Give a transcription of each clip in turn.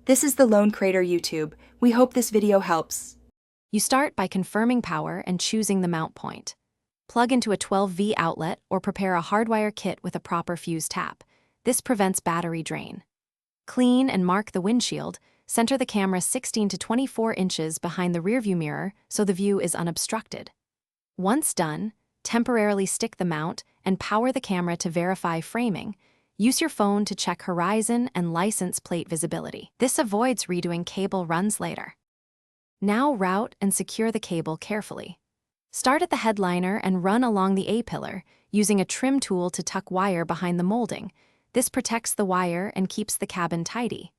This is the Lone Crater YouTube. We hope this video helps. You start by confirming power and choosing the mount point. Plug into a 12V outlet or prepare a hardwire kit with a proper fuse tap. This prevents battery drain. Clean and mark the windshield. Center the camera 16 to 24 inches behind the rearview mirror so the view is unobstructed. Once done, temporarily stick the mount and power the camera to verify framing. Use your phone to check horizon and license plate visibility. This avoids redoing cable runs later. Now route and secure the cable carefully. Start at the headliner and run along the A-pillar, using a trim tool to tuck wire behind the molding. This protects the wire and keeps the cabin tidy.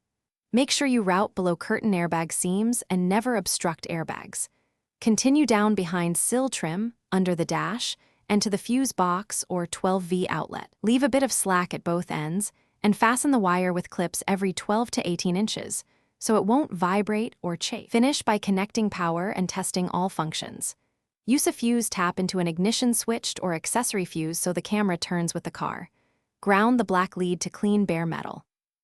Make sure you route below curtain airbag seams and never obstruct airbags. Continue down behind sill trim, under the dash, and to the fuse box or 12V outlet. Leave a bit of slack at both ends and fasten the wire with clips every 12 to 18 inches, so it won't vibrate or chafe. Finish by connecting power and testing all functions. Use a fuse tap into an ignition switched or accessory fuse so the camera turns with the car. Ground the black lead to clean bare metal.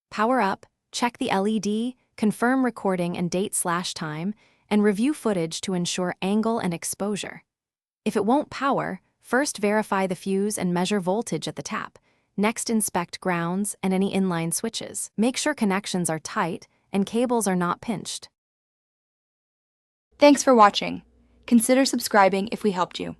Power up, check the LED, confirm recording and date/time, and review footage to ensure angle and exposure. If it won't power, first verify the fuse and measure voltage at the tap. Next, inspect grounds and any inline switches. Make sure connections are tight and cables are not pinched. Thanks for watching. Consider subscribing if we helped you.